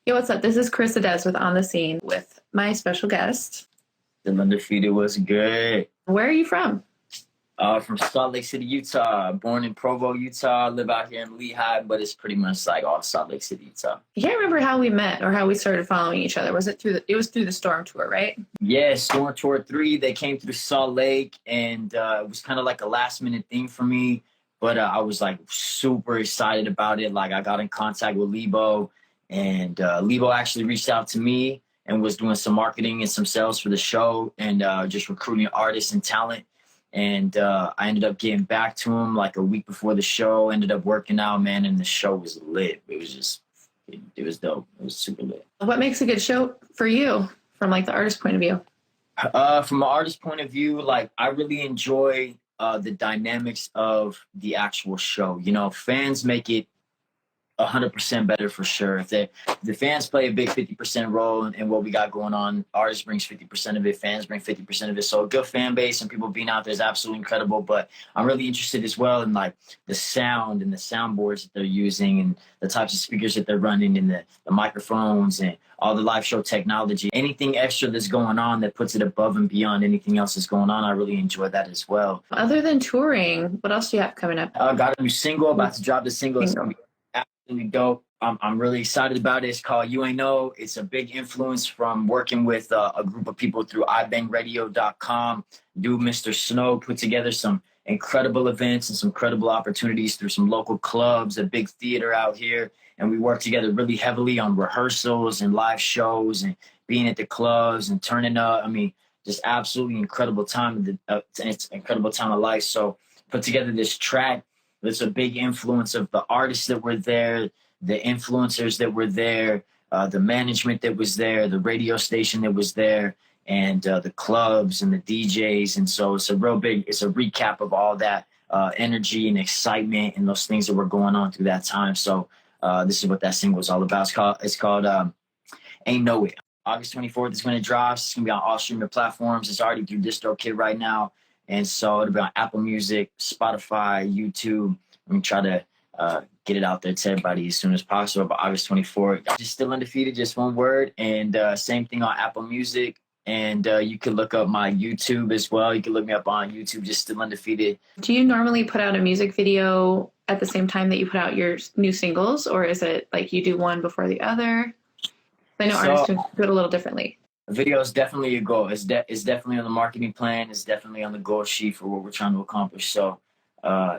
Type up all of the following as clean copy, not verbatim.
Yo, what's up? This is Chris Ades with On the Scene with my special guest. StillUndefeated was good. Where are you from? From Salt Lake City, Utah. Born in Provo, Utah. Live out here in Lehigh, but it's pretty much like all Salt Lake City, Utah. I can't remember how we met or how we started following each other. Was it it was through the Storm Tour, right? Yeah, Storm Tour 3. They came through Salt Lake, and it was kind of like a last minute thing for me. But I was like super excited about it. Like I got in contact with Lebo, and Lebo actually reached out to me and was doing some marketing and some sales for the show and just recruiting artists and talent. And I ended up getting back to him like a week before the show, ended up working out, man, and the show was lit. It was dope. It was super lit. What makes a good show for you from like the artist point of view? From an artist point of view, like I really enjoy the dynamics of the actual show. You know, fans make it 100% better for sure. If the fans play a big 50% role in what we got going on, artists brings 50% of it, fans bring 50% of it. So a good fan base and people being out there is absolutely incredible. But I'm really interested as well in like the sound and the soundboards that they're using and the types of speakers that they're running and the microphones and all the live show technology. Anything extra that's going on that puts it above and beyond anything else that's going on, I really enjoy that as well. Other than touring, what else do you have coming up? Got a new single, about to drop the single. It's gonna be absolutely dope. I'm really excited about it. It's called You Ain't Know. It's a big influence from working with a group of people through ibangradio.com. Dude, Mr. Snow put together some incredible events and some credible opportunities through some local clubs, a big theater out here. And we work together really heavily on rehearsals and live shows and being at the clubs and turning up. I mean, just absolutely incredible time. It's an incredible time of life. So put together this track. There's a big influence of the artists that were there, the influencers that were there, the management that was there, the radio station that was there, and the clubs and the DJs. And so it's a recap of all that energy and excitement and those things that were going on through that time. So this is what that single is all about. It's called Ain't Know It. August 24th is when it drops. It's going to be on all streaming platforms. It's already through DistroKid right now. And so it'll be on Apple Music, Spotify, YouTube. I'm try to get it out there to everybody as soon as possible. But August 24th, just Still Undefeated, just one word. And same thing on Apple Music. And you can look up my YouTube as well. You can look me up on YouTube, just Still Undefeated. Do you normally put out a music video at the same time that you put out your new singles? Or is it like you do one before the other? I know artists do it a little differently. Video is definitely a goal. It's definitely on the marketing plan. It's definitely on the goal sheet for what we're trying to accomplish. So,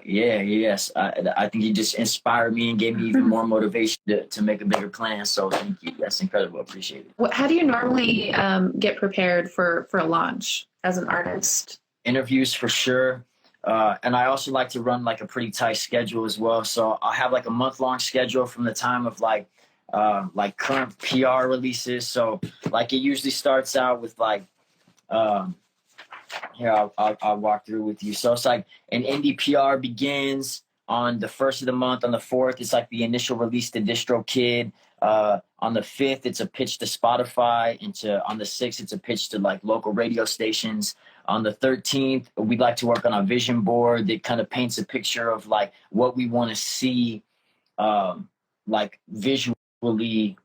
yes. I think you just inspired me and gave me even more motivation to make a bigger plan. So thank you. That's incredible. Appreciate it. How do you normally get prepared for a launch as an artist? Interviews for sure. And I also like to run like a pretty tight schedule as well. So I'll have like a month-long schedule from the time of like current PR releases. So like it usually starts out with like, here I'll walk through with you. So it's like an indie PR begins on the 1st of the month. On the 4th, it's like the initial release to DistroKid. On the 5th, it's a pitch to Spotify. On the 6th, it's a pitch to like local radio stations. On the 13th, we'd like to work on a vision board that kind of paints a picture of like what we want to see, like visually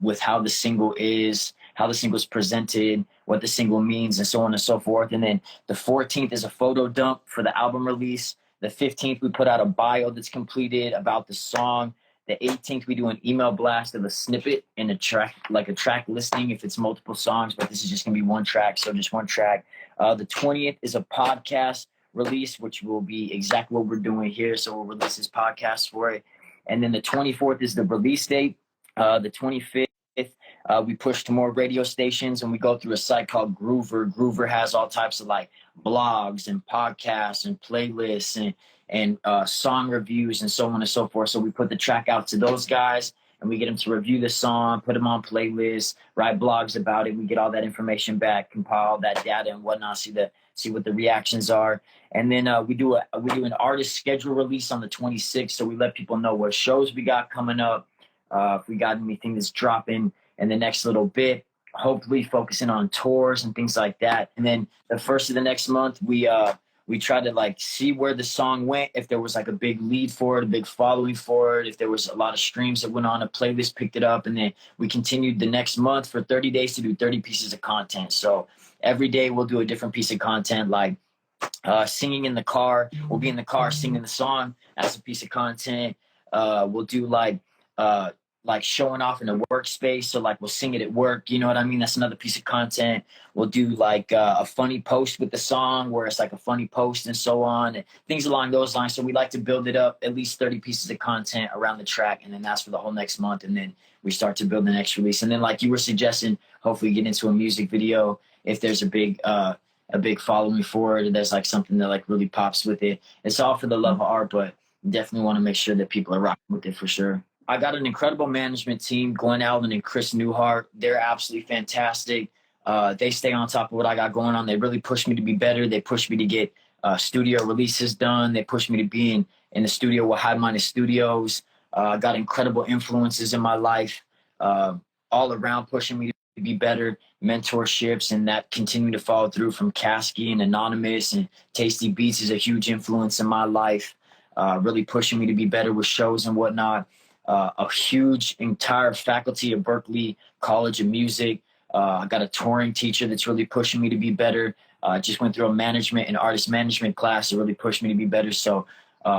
with how the single is, how the single is presented, what the single means, and so on and so forth. And then the 14th is a photo dump for the album release. The 15th, we put out a bio that's completed about the song. The 18th, we do an email blast of a snippet and a track listing if it's multiple songs, but this is just going to be one track, so just one track. The 20th is a podcast release, which will be exactly what we're doing here. So we'll release this podcast for it. And then the 24th is the release date. The 25th, we push to more radio stations and we go through a site called Groover. Groover has all types of like blogs and podcasts and playlists and song reviews and so on and so forth. So we put the track out to those guys and we get them to review the song, put them on playlists, write blogs about it. We get all that information back, compile that data and whatnot, see what the reactions are. And then we do an artist schedule release on the 26th. So we let people know what shows we got coming up. If we got anything that's dropping in the next little bit, hopefully focusing on tours and things like that. And then the first of the next month, we we try to like see where the song went, if there was like a big lead for it, a big following for it, if there was a lot of streams that went on, a playlist picked it up, and then we continued the next month for 30 days to do 30 pieces of content. So every day we'll do a different piece of content, like singing in the car. We'll be in the car singing the song as a piece of content. We'll do like showing off in a workspace. So like we'll sing it at work. You know what I mean? That's another piece of content. We'll do like a funny post with the song where it's like a funny post and so on, and things along those lines. So we like to build it up, at least 30 pieces of content around the track. And then that's for the whole next month. And then we start to build the next release. And then like you were suggesting, hopefully get into a music video if there's a big following for it. There's like something that like really pops with it. It's all for the love of art, but definitely want to make sure that people are rocking with it for sure. I got an incredible management team, Glenn Allen and Chris Newhart. They're absolutely fantastic. They stay on top of what I got going on. They really push me to be better. They push me to get studio releases done. They push me to be in the studio with High Minded Studios. I got incredible influences in my life, all around pushing me to be better, mentorships, and that continue to follow through from Kasky and Anonymous, and Tasty Beats is a huge influence in my life, really pushing me to be better with shows and whatnot. A huge entire faculty of Berklee College of Music. I got a touring teacher that's really pushing me to be better. Just went through a management and artist management class that really pushed me to be better. So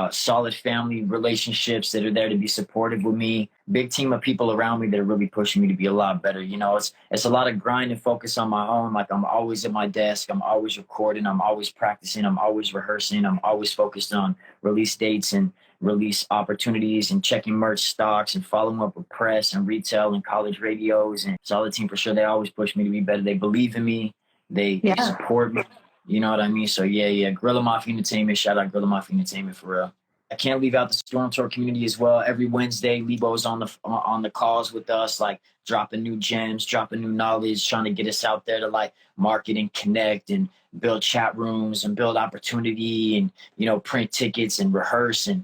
solid family relationships that are there to be supportive with me. Big team of people around me that are really pushing me to be a lot better. You know, it's a lot of grind and focus on my own. Like I'm always at my desk. I'm always recording. I'm always practicing. I'm always rehearsing. I'm always focused on release dates and release opportunities and checking merch stocks and following up with press and retail and college radios. And solid team for sure. They always push me to be better. They believe in me. They support me. You know what I mean? So yeah. Guerrilla Mafia Entertainment. Shout out Guerrilla Mafia Entertainment for real. I can't leave out the Storm Tour community as well. Every Wednesday, Lebo's on the calls with us, like dropping new gems, dropping new knowledge, trying to get us out there to like market and connect and build chat rooms and build opportunity and, you know, print tickets and rehearse. And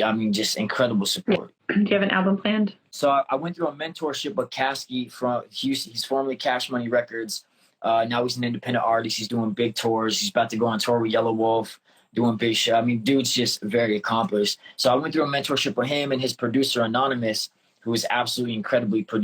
I mean, just incredible support. Do you have an album planned? So I went through a mentorship with Kasky from Houston. He's formerly Cash Money Records. Now he's an independent artist. He's doing big tours. He's about to go on tour with Yellow Wolf, doing big shit. I mean, dude's just very accomplished. So I went through a mentorship with him and his producer, Anonymous, who is absolutely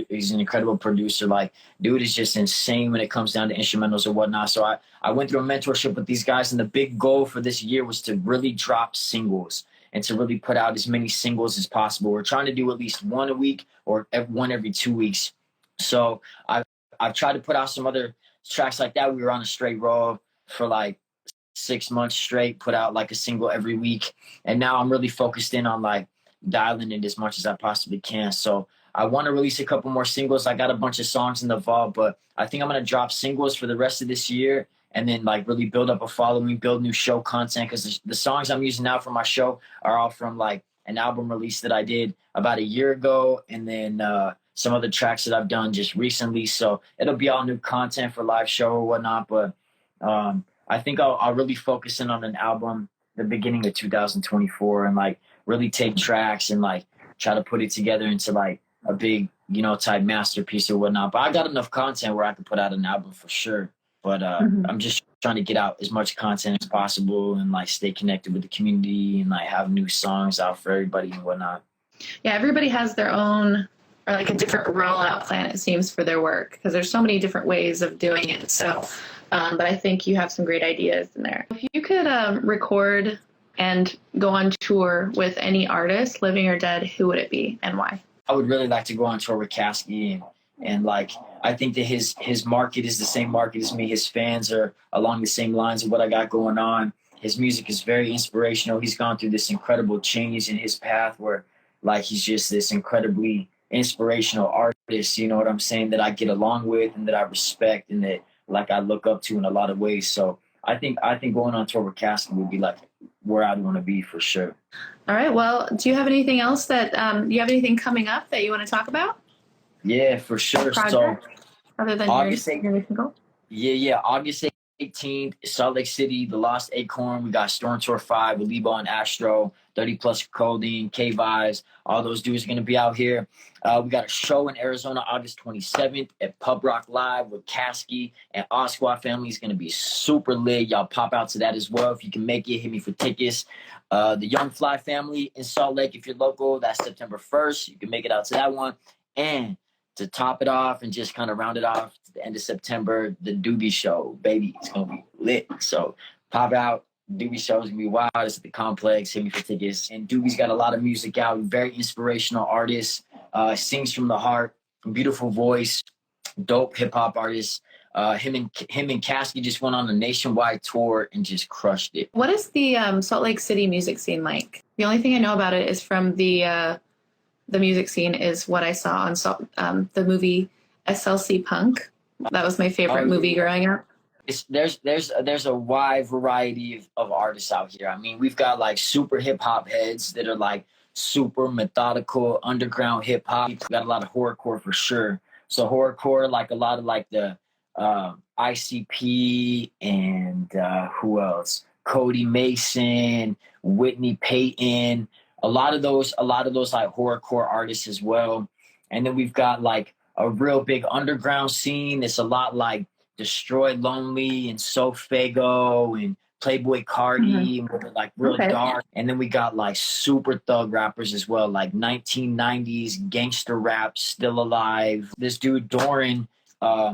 he's an incredible producer. Like, dude is just insane when it comes down to instrumentals and whatnot. So I went through a mentorship with these guys, and the big goal for this year was to really drop singles and to really put out as many singles as possible. We're trying to do at least one a week or one every 2 weeks. So I've tried to put out some other tracks like that. We were on a straight roll for like 6 months straight, put out like a single every week. And now I'm really focused in on like dialing it as much as I possibly can. So I want to release a couple more singles. I got a bunch of songs in the vault, but I think I'm going to drop singles for the rest of this year and then like really build up a following, build new show content. Cause the songs I'm using now for my show are all from like an album release that I did about a year ago. And then, some other tracks that I've done just recently. So it'll be all new content for live show or whatnot. But I think I'll really focus in on an album the beginning of 2024 and like really take tracks and like try to put it together into like a big, you know, type masterpiece or whatnot. But I got enough content where I could put out an album for sure. But I'm just trying to get out as much content as possible and like stay connected with the community and like have new songs out for everybody and whatnot. Yeah, everybody has their own or like a different rollout plan, it seems, for their work because there's so many different ways of doing it. So, but I think you have some great ideas in there. If you could record and go on tour with any artist, living or dead, who would it be and why? I would really like to go on tour with Kasky and like I think that his market is the same market as me. His fans are along the same lines of what I got going on. His music is very inspirational. He's gone through this incredible change in his path where like he's just this incredibly inspirational artist, you know what I'm saying, that I get along with and that I respect and that like I look up to in a lot of ways. So I think going on tour with Kasky would be like where I'd want to be for sure. All right. Well, do you have anything else that you have anything coming up that you want to talk about? Yeah, for sure. So other than August your new single? Yeah. August 18th, Salt Lake City, The Lost Acorn. We got Storm Tour 5 with Lebo and Astro. 30 Plus Clothing, K-Vibes, all those dudes are going to be out here. We got a show in Arizona, August 27th at Pub Rock Live with Kasky and Osquad Family. Is going to be super lit. Y'all pop out to that as well. If you can make it, hit me for tickets. The Young Fly Family in Salt Lake, if you're local, that's September 1st. You can make it out to that one. And to top it off and just kind of round it off to the end of September, the Doobie Show, baby. It's going to be lit. So pop out. Doobie Show is going to be wild. It's at the Complex. Hit me for tickets. And Doobie's got a lot of music out. Very inspirational artist. Sings from the heart. Beautiful voice. Dope hip-hop artist. Him and Kasky just went on a nationwide tour and just crushed it. What is the Salt Lake City music scene like? The only thing I know about it is from the music scene is what I saw on the movie SLC Punk. That was my favorite movie growing up. There's a wide variety of artists out here. I mean, we've got like super hip hop heads that are like super methodical underground hip hop. We've got a lot of horrorcore for sure. So horrorcore, like a lot of like the ICP and who else? Cody Mason, Whitney Payton. A lot of those like horrorcore artists as well. And then we've got like a real big underground scene. It's a lot like Destroy Lonely and Sofago and Playboy Cardi, and like real dark. And then we got like super thug rappers as well, like 1990s gangster rap, Still Alive. This dude Doran,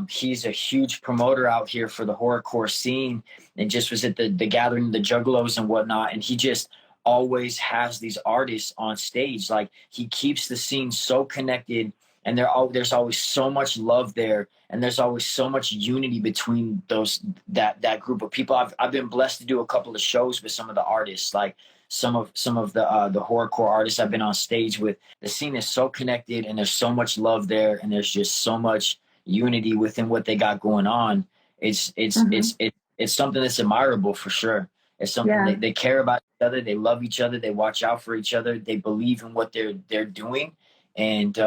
he's a huge promoter out here for the horrorcore scene, and just was at the gathering of the Juggalos and whatnot. And he just always has these artists on stage. Like he keeps the scene so connected, and there's always so much love there, and there's always so much unity between that group of people. I've been blessed to do a couple of shows with some of the artists, like some of the horrorcore artists I've been on stage with. The scene is so connected, and there's so much love there, and there's just so much unity within what they got going on. It's something that's admirable for sure. It's something they care about each other. They love each other. They watch out for each other. They believe in what they're doing. And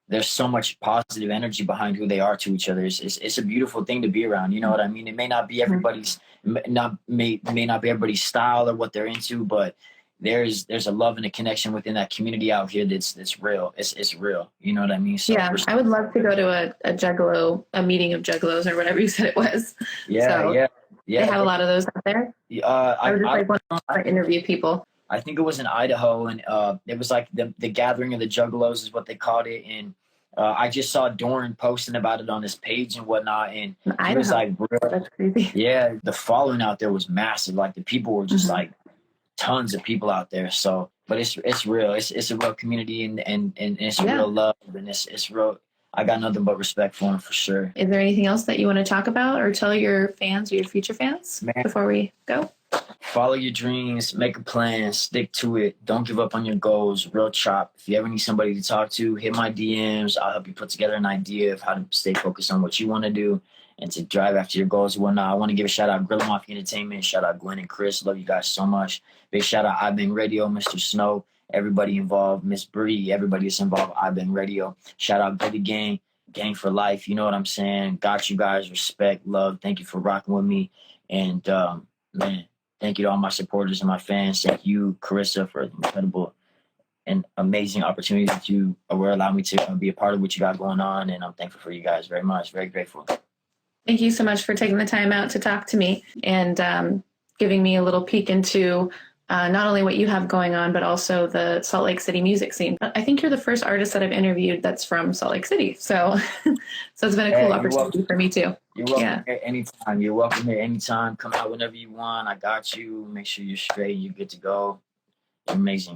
there's so much positive energy behind who they are to each other. It's a beautiful thing to be around. You know what I mean? It may not be everybody's, may not be everybody's style or what they're into, but there's a love and a connection within that community out here that's real. It's real. You know what I mean? So yeah, I would love to go to a meeting of Juggalos or whatever you said it was. Yeah. They have a lot of those out there. I would just want to interview people. I think it was in Idaho, and it was like the gathering of the Juggalos is what they called it. And I just saw Doran posting about it on his page and whatnot, and he was like, "Bro, that's crazy." Yeah, the following out there was massive. Like the people were just like tons of people out there. So, but it's real. It's a real community, and it's real love, and it's real. I got nothing but respect for him for sure. Is there anything else that you want to talk about or tell your fans or your future fans before we go? Follow your dreams, make a plan, stick to it. Don't give up on your goals. Real chop. If you ever need somebody to talk to, hit my DMs. I'll help you put together an idea of how to stay focused on what you want to do and to drive after your goals and whatnot. I want to give a shout out Gorilla Mafia Entertainment. Shout out Glenn and Chris. Love you guys so much. Big shout out iBang Radio, Mr. Snow, everybody involved, Miss Bree, everybody that's involved, iBang Radio. Shout out Good Gang, Gang for Life. You know what I'm saying? Got you guys. Respect, love. Thank you for rocking with me. And man, thank you to all my supporters and my fans. Thank you, Carissa, for the incredible and amazing opportunity that you were allowing me to be a part of what you got going on. And I'm thankful for you guys very much. Very grateful. Thank you so much for taking the time out to talk to me and giving me a little peek into not only what you have going on, but also the Salt Lake City music scene. I think you're the first artist that I've interviewed that's from Salt Lake City. So it's been a cool opportunity for me too. You're welcome here anytime. You're welcome here anytime. Come out whenever you want. I got you. Make sure you're straight. You're good to go. You're amazing.